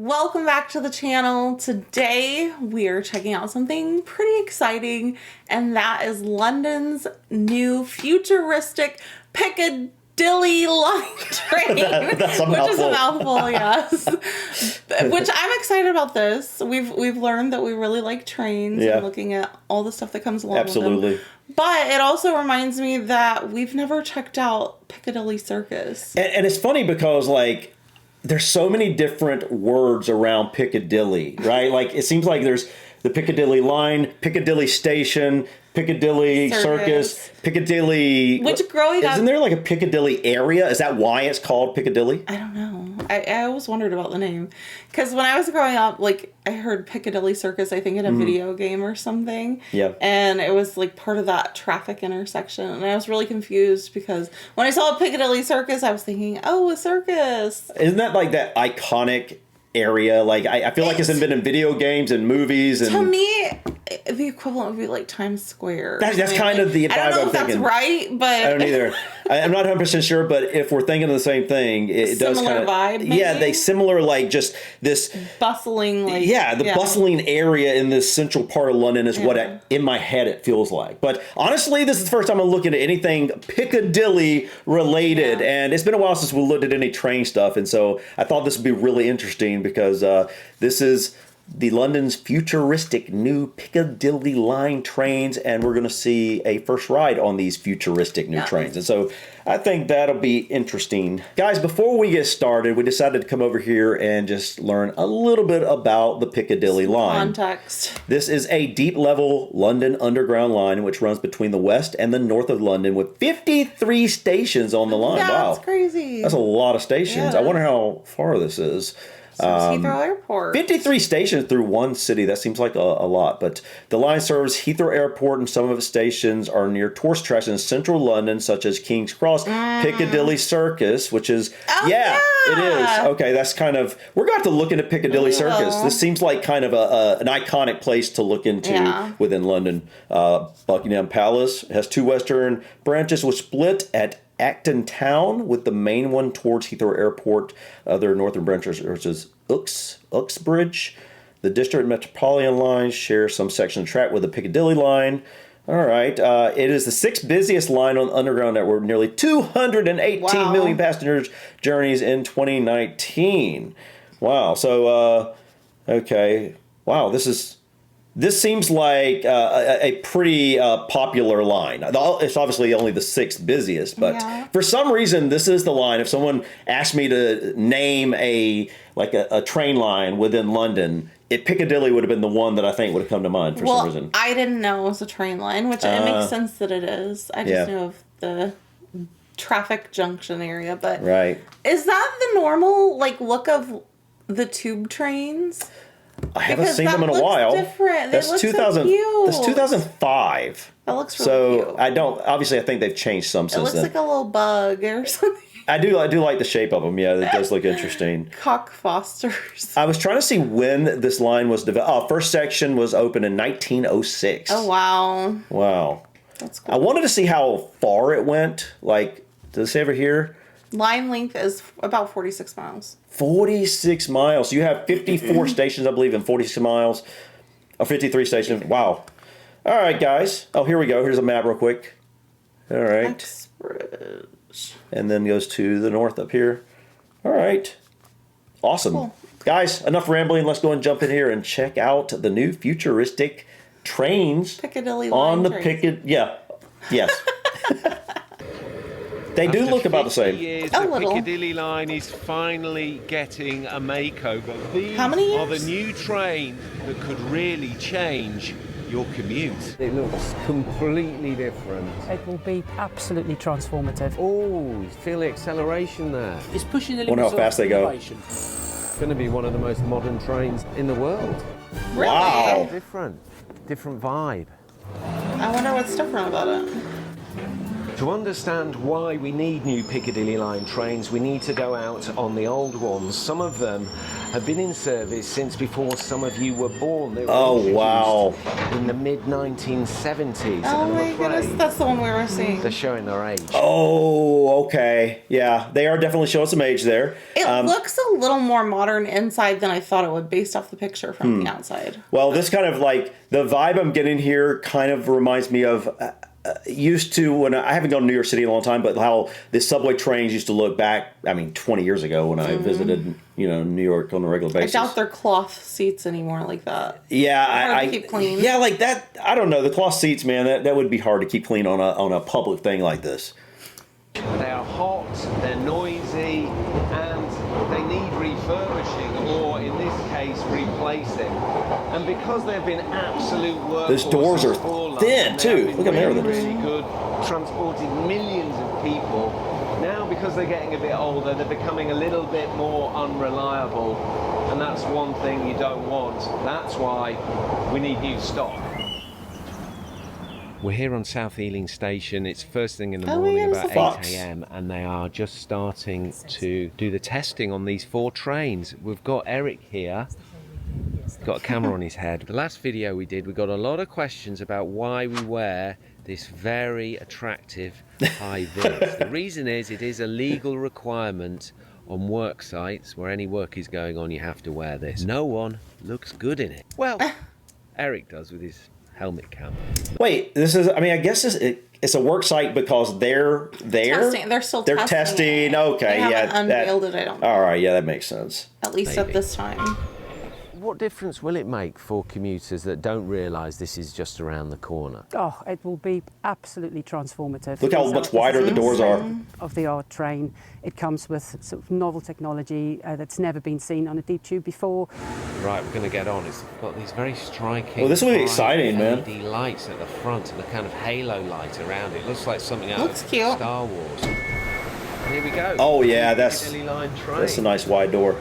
Welcome back to the channel. Today we are checking out something pretty exciting, and that is London's new futuristic Piccadilly line train. That's a which mouthful. is a mouthful, yes. Which I'm excited about this. We've learned that we really like trains and looking at all the stuff that comes along with them. But it also reminds me that we've never checked out Piccadilly Circus. And it's funny because, like, there's so many different words around Piccadilly, right? Like, it seems like there's the Piccadilly line, Piccadilly Station, Piccadilly Circus, Piccadilly... Which growing up... Isn't there like a Piccadilly area? Is that why it's called Piccadilly? I don't know. I always wondered about the name. Because when I was growing up, like, I heard Piccadilly Circus, I think, in a video game or something. Yeah. And it was, like, part of that traffic intersection. And I was really confused because when I saw Piccadilly Circus, I was thinking, oh, a circus. Isn't that, like, that iconic area? Like, I feel like it's been in video games and movies. And to me, the equivalent would be, like, Times Square. That's kind of the vibe I don't know I'm if that's thinking. right, but... I don't either. I'm not 100% sure, but if we're thinking of the same thing, it does kind of... Similar vibe, maybe? Yeah, they similar, like, just this... Bustling, like... Yeah, the bustling area in this central part of London is what, in my head, it feels like. But honestly, this is the first time I'm looking at anything Piccadilly related, and it's been a while since we looked at any train stuff, and so I thought this would be really interesting because this is the London's futuristic new Piccadilly line trains, and we're going to see a first ride on these futuristic new trains. And so I think that'll be interesting. Guys, before we get started, we decided to come over here and just learn a little bit about the Piccadilly line. Context. This is a deep-level London Underground line which runs between the west and the north of London with 53 stations on the line. That's wow. crazy. That's a lot of stations. Yeah. I wonder how far this is. Heathrow Airport. 53 stations through one city. That seems like a lot. But the line serves Heathrow Airport, and some of its stations are near tourist attractions in central London, such as King's Cross, Piccadilly Circus, which is... it is. Okay, that's kind of... We're going to have to look into Piccadilly Circus. This seems like kind of an iconic place to look into within London. Buckingham Palace has two western branches which split at Acton Town, with the main one towards Heathrow Airport. Other northern branches, which is Uxbridge. The District Metropolitan line shares some section of track with the Piccadilly line. All right. It is the sixth busiest line on the Underground network, nearly 218 million passengers journeys in 2019. Wow. So, okay. Wow, this seems like a pretty popular line. It's obviously only the sixth busiest, but for some reason, this is the line. If someone asked me to name a train line within London, Piccadilly would have been the one that I think would have come to mind for some reason. I didn't know it was a train line, which it makes sense that it is. I just knew of the traffic junction area, but is that the normal look of the tube trains? I haven't seen them in a while. Different. That's 2000. That's 2005. That looks really cute. I don't. Obviously, I think they've changed some since then. It looks like a little bug or something. I do like the shape of them. Yeah, it does look interesting. Cockfosters. I was trying to see when this line was developed. First section was opened in 1906. Oh wow. Wow. That's cool. I wanted to see how far it went. Like, does it say over here? Line length is about 46 miles. 46 miles. You have 54 stations, I believe, in 46 miles. Or 53 stations. Wow. All right, guys. Oh, here we go. Here's a map real quick. All right. Uxbridge. And then goes to the north up here. All right. Awesome. Cool. Guys, enough rambling. Let's go and jump in here and check out the new futuristic trains. Piccadilly line on the trains. Yes. They do look about the same. Years, a the little. Piccadilly line is finally getting a makeover. These How many are years? the new train that could really change your commute. It looks completely different. It will be absolutely transformative. Oh, feel the acceleration there. It's pushing the Wonder limits how fast they go. innovation. It's going to be one of the most modern trains in the world. Really? Wow. Different vibe. I wonder what's different about it. To understand why we need new Piccadilly line trains, we need to go out on the old ones. Some of them have been in service since before some of you were born. They were wow. in the mid-1970s. Oh my goodness, that's the one we were seeing. They're showing their age. Oh, okay. Yeah, they are definitely showing some age there. It looks a little more modern inside than I thought it would based off the picture from the outside. Well, this kind of like, the vibe I'm getting here kind of reminds me of... used to, when I haven't gone to New York City in a long time, but how the subway trains used to look back, 20 years ago when I visited, New York on a regular basis. I doubt they're cloth seats anymore like that. Yeah, hard to keep clean. Yeah, like that. I don't know, the cloth seats, man. That would be hard to keep clean on a public thing like this. They are hot, they're noisy, and they need refurbishing, or in this case, replacing. And because they've been absolute workhorses, those doors are thin too. Look at them. Really good, transported millions of people. Now, because they're getting a bit older, they're becoming a little bit more unreliable, and that's one thing you don't want. That's why we need new stock. We're here on South Ealing Station. It's first thing in the morning, about 8 a.m, and they are just starting to do the testing on these 4 trains. We've got Eric here. He's got a camera on his head. The last video we did, we got a lot of questions about why we wear this very attractive high vis. The reason is it is a legal requirement on work sites where any work is going on. You have to wear this. No one looks good in it. Well, Eric does with his helmet cam. Wait, this is, I guess it's a work site because they're testing. They're still testing. Okay, they haven't unveiled it, I don't think. All right, yeah, that makes sense. At least at this time. What difference will it make for commuters that don't realise this is just around the corner? Oh, it will be absolutely transformative. Look how much wider the doors are. Of the art train. It comes with sort of novel technology that's never been seen on a deep tube before. Right, we're going to get on. It's got these very striking... Well, this will be exciting, LED man. lights at the front and a kind of halo light around it. Looks like something out of cute. Star Wars. And here we go. Oh, yeah, that's a nice wide door.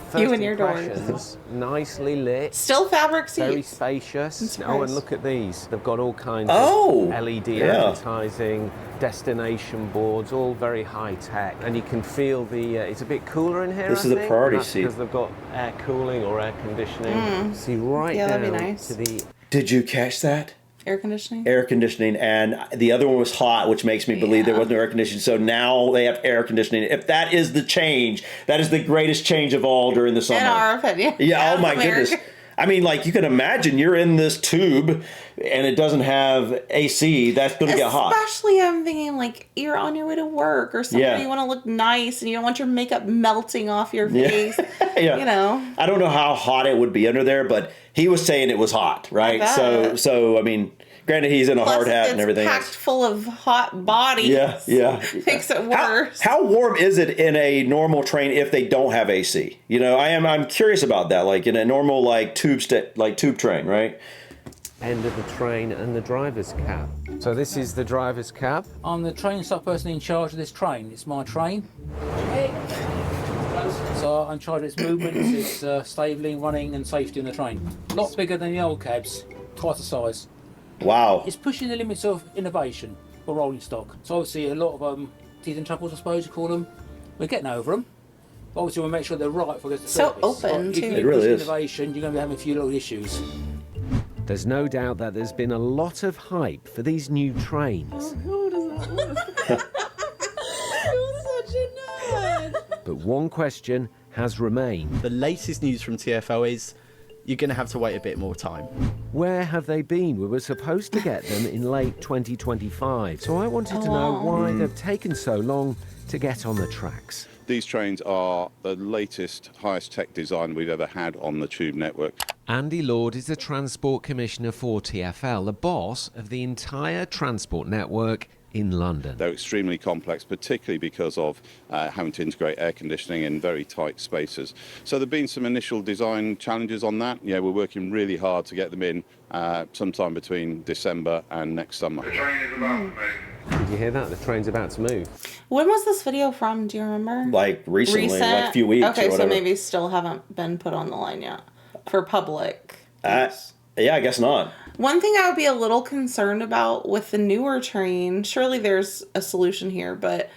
First you and your doors. Nicely lit. Still fabric seats. Very spacious. Oh, and look at these. They've got all kinds of LED advertising, destination boards, all very high tech. And you can feel the, it's a bit cooler in here, This is a priority seat. Because they've got air cooling or air conditioning. See right down that'd be nice. to the... Did you catch that? Air conditioning? Air conditioning, and the other one was hot, which makes me believe there was no air conditioning. So now they have air conditioning. If that is the change, that is the greatest change of all during the summer. In our opinion. Yeah, oh my goodness. You can imagine you're in this tube and it doesn't have AC. That's going to get hot. Especially, I'm thinking, like, you're on your way to work or something. You want to look nice and you don't want your makeup melting off your face. Yeah. I don't know how hot it would be under there, but he was saying it was hot, right? So granted, he's in a hard hat and everything. It's packed full of hot bodies. Yeah. Makes it worse. How warm is it in a normal train if they don't have AC? I'm curious about that. Like in a normal tube train, right? End of the train and the driver's cab. So this is the driver's cab. I'm the train staff person in charge of this train. It's my train. So I'm in charge of its movements, its stabling, running and safety on the train. A lot bigger than the old cabs, twice the size. Wow. It's pushing the limits of innovation for rolling stock. So obviously a lot of teeth and troubles, I suppose you call them. We're getting over them. But obviously we'll make sure they're right for the so open too. It really is. Innovation, you're going to be having a few little issues. There's no doubt that there's been a lot of hype for these new trains. But one question has remained. The latest news from TfL is you're going to have to wait a bit more time. Where have they been? We were supposed to get them in late 2025. So I wanted to know why they've taken so long to get on the tracks. These trains are the latest, highest tech design we've ever had on the tube network. Andy Lord is the Transport Commissioner for TfL, the boss of the entire transport network in London. They're extremely complex, particularly because of having to integrate air conditioning in very tight spaces. So there have been some initial design challenges on that. We're working really hard to get them in sometime between December and next summer. The train is about to move. Did you hear that? The train's about to move. When was this video from? Do you remember? Like recently, like a few weeks. Okay, or whatever. so maybe still haven't been put on the line yet for public. Yeah, I guess not. One thing I would be a little concerned about with the newer train, surely there's a solution here, but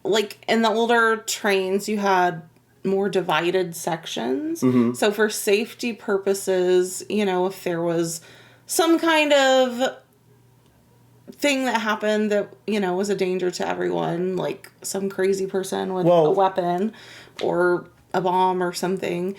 like in the older trains, you had more divided sections. Mm-hmm. So for safety purposes, you know, if there was some kind of thing that happened that, you know, was a danger to everyone, like some crazy person with a weapon or a bomb or something,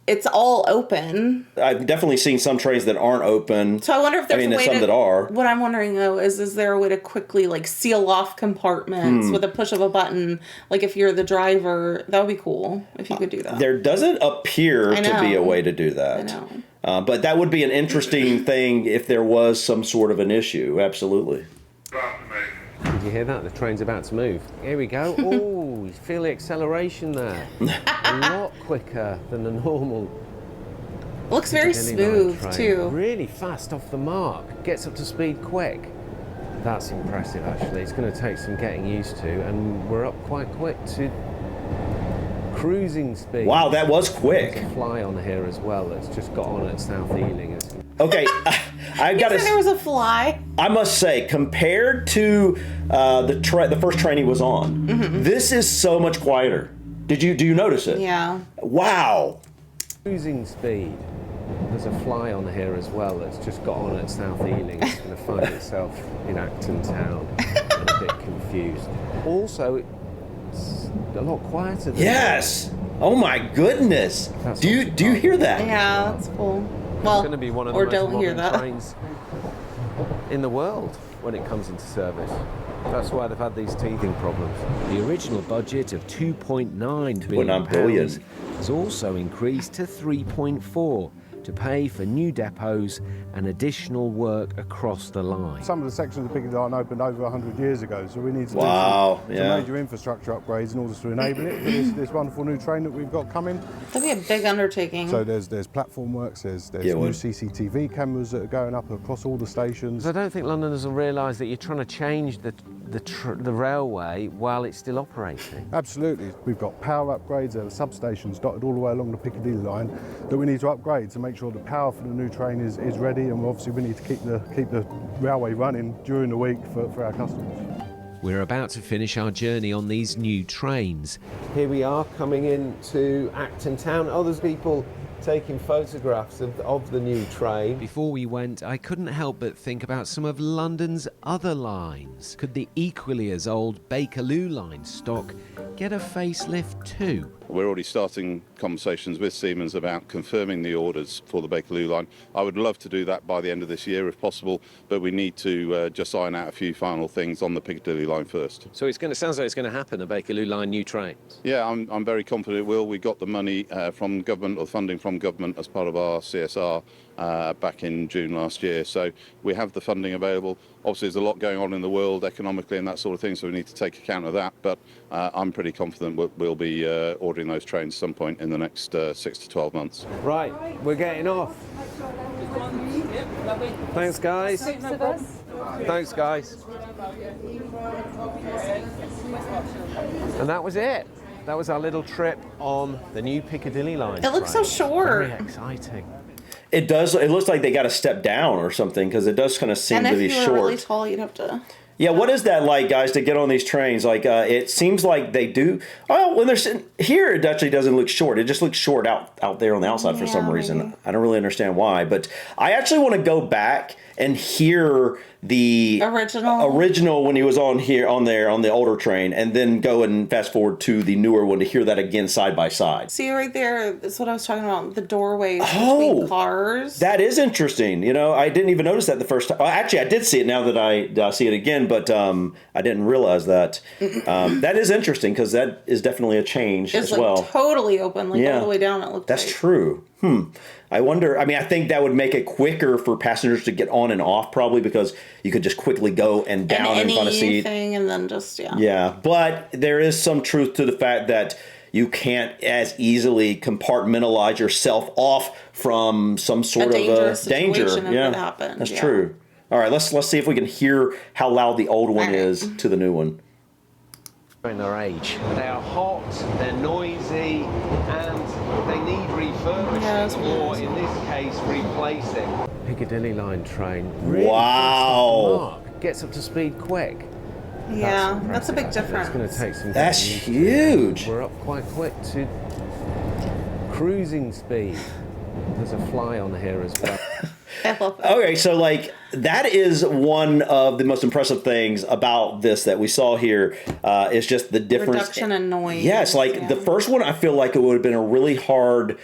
it's all open. I've definitely seen some trains that aren't open. So I wonder if there's a way some to, that are. What I'm wondering though is there a way to quickly like seal off compartments with a push of a button? Like if you're the driver, that would be cool if you could do that. There doesn't appear to be a way to do that. I know. But that would be an interesting thing if there was some sort of an issue. Absolutely. Did you hear that? The train's about to move. Here we go. Oh, you feel the acceleration there. A lot quicker than the normal. Looks very smooth too. Really fast off the mark. Gets up to speed quick. That's impressive actually. It's going to take some getting used to, and we're up quite quick to cruising speed. Wow, that was quick. There's a fly on here as well that's just got on at South Ealing. Okay, I've got to. There was a fly. I must say, compared to the first train he was on, this is so much quieter. Do you notice it? Yeah. Wow. Cruising speed. There's a fly on here as well that's just got on at South Ealing. It's going to find itself in Acton Town and a bit confused. Also, it's a lot quieter than Yes. Oh my goodness. Do you hear that? Yeah, that's cool. Well, it's going to be one of the most modern trains in the world when it comes into service. That's why they've had these teething problems. The original budget of £2.9 billion has also increased to 3.4 to pay for new depots and additional work across the line. Some of the sections of Piccadilly line opened over 100 years ago, so we need to do some major infrastructure upgrades in order to enable it for this wonderful new train that we've got coming. That'd be a big undertaking. So there's platform works, there's new CCTV cameras that are going up across all the stations. I don't think Londoners will realise that you're trying to change the railway while it's still operating. Absolutely. We've got power upgrades, there are substations dotted all the way along the Piccadilly line that we need to upgrade to make sure the power for the new train is ready, and obviously we need to keep the railway running during the week for our customers. We're about to finish our journey on these new trains. Here we are coming into Acton Town. Oh, there's people taking photographs of the new train. Before we went, I couldn't help but think about some of London's other lines. Could the equally as old Bakerloo line stock get a facelift too? We're already starting conversations with Siemens about confirming the orders for the Bakerloo line. I would love to do that by the end of this year if possible, but we need to just iron out a few final things on the Piccadilly line first. So sounds like it's going to happen, the Bakerloo line new train? Yeah, I'm very confident it will. We got the money from government, or funding from government, as part of our CSR back in June last year. So we have the funding available. Obviously, there's a lot going on in the world economically and that sort of thing, so we need to take account of that. But I'm pretty confident we'll be ordering those trains at some point in the next 6 to 12 months. Right, we're getting off. Thanks, guys. Thanks, guys. And that was it. That was our little trip on the new Piccadilly line. It looks so short. Very exciting. It does. It looks like they got to step down or something, because it does kind of seem to be short. And if you were really tall, you'd have to. Yeah, what is that like, guys, to get on these trains? Like, it seems like they do. Oh, when they're sitting here, it actually doesn't look short. It just looks short out there on the outside for some reason. Maybe. I don't really understand why, but I actually want to go back and hear the original when he was on the older train, and then go and fast forward to the newer one to hear that again side by side. See right there, that's what I was talking about, the doorways between cars. That is interesting. You know, I didn't even notice that the first time. Well, actually, I did see it now that I see it again, but I didn't realize that. That is interesting, because that is definitely a change as well. It's totally open, all the way down it looks That's true. I wonder, I think that would make it quicker for passengers to get on and off, probably, because you could just quickly go and down in front of seat. And then just, Yeah, but there is some truth to the fact that you can't as easily compartmentalize yourself off from some sort of a danger. Yeah, that's true. All right, let's see if we can hear how loud the old one is to the new one. In their age, they are hot, they're noisy, and they need refurbishing, or in this case, replacing. Piccadilly line train. Really wow! Gets up to speed quick. Yeah, that's a big difference. It's going to take some. That's huge. We're up quite quick to cruising speed. There's a fly on here as well. I love that. Okay, so like that is one of the most impressive things about this that we saw here is just the difference. Reduction in noise. Yes, like the first one, I feel like it would have been a really hard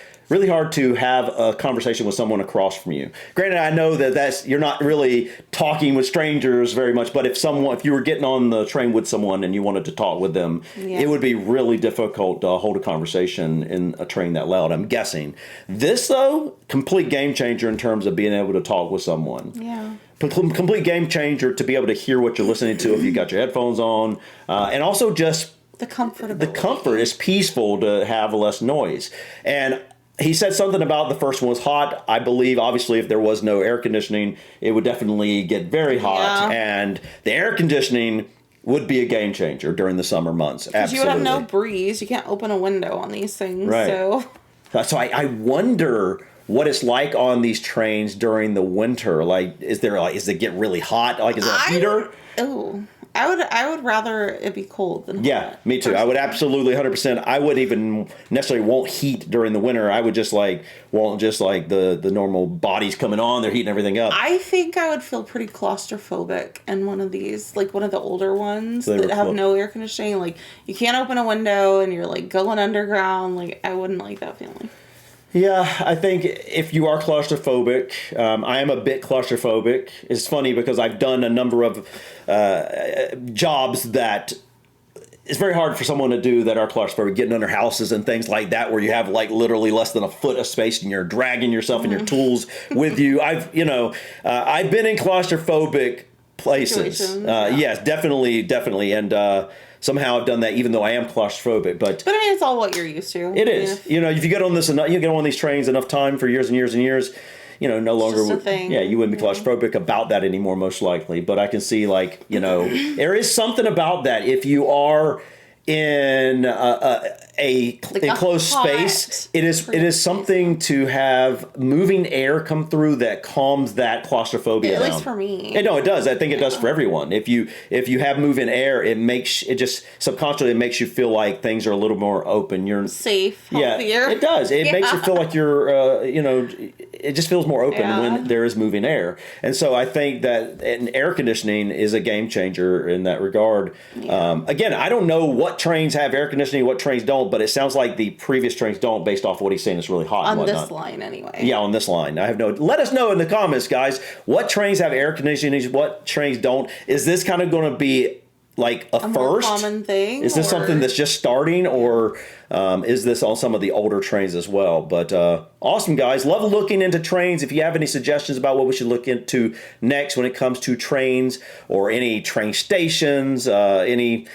to have a conversation with someone across from you. Granted, I know that you're not really talking with strangers very much, but if you were getting on the train with someone and you wanted to talk with them, it would be really difficult to hold a conversation in a train that loud, I'm guessing. This, though, complete game changer in terms of being able to talk with someone. Yeah. Complete game changer to be able to hear what you're listening to if you got your headphones on, and also just the comfort. The comfort is peaceful to have less noise. And he said something about the first one was hot. I believe, obviously, if there was no air conditioning, it would definitely get very hot. Yeah. And the air conditioning would be a game changer during the summer months. Absolutely. Because you would have no breeze. You can't open a window on these things. Right. So I wonder what it's like on these trains during the winter. Like, does it get really hot? Like, is it a heater? I would rather it be cold than hot. Yeah, me too. I would absolutely 100%. I wouldn't even necessarily want heat during the winter. I would just want the normal bodies coming on, they're heating everything up. I think I would feel pretty claustrophobic in one of these, like one of the older ones that have no air conditioning. Like you can't open a window and you're like going underground. Like I wouldn't like that feeling. Yeah, I think if you are claustrophobic, I am a bit claustrophobic. It's funny because I've done a number of jobs that it's very hard for someone to do that are claustrophobic, getting under houses and things like that, where you have like literally less than a foot of space and you're dragging yourself and your tools with you. I've been in claustrophobic places. Yes, definitely, and somehow I've done that, even though I am claustrophobic. But I mean, it's all what you're used to. It is. If you get on these trains enough time for years and years and years, no longer. It's just a thing. Yeah, you wouldn't be claustrophobic about that anymore, most likely. But I can see, there is something about that if you are in a enclosed space. It is something to have moving air come through that calms that claustrophobia down. At least for me. No, it does. I think it does for everyone. If you have moving air, it just subconsciously makes you feel like things are a little more open. You're safe, healthier. Yeah, it does. It makes you feel like you're it just feels more open when there is moving air. And so I think that air conditioning is a game changer in that regard. Yeah. Again, I don't know what trains have air conditioning, what trains don't, but it sounds like the previous trains don't, based off what he's saying. It's really hot on this line anyway. Yeah, on this line. Let us know in the comments, guys, what trains have air conditioning, what trains don't. Is this kind of going to be like a first? More common thing? Is this something that's just starting, or is this on some of the older trains as well? But awesome, guys. Love looking into trains. If you have any suggestions about what we should look into next when it comes to trains or any train stations, any,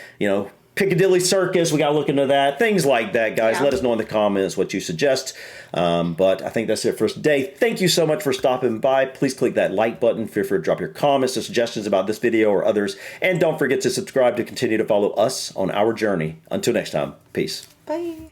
Piccadilly Circus, we got to look into that. Things like that, guys. Yeah. Let us know in the comments what you suggest. But I think that's it for us today. Thank you so much for stopping by. Please click that like button. Feel free to drop your comments or suggestions about this video or others. And don't forget to subscribe to continue to follow us on our journey. Until next time, peace. Bye.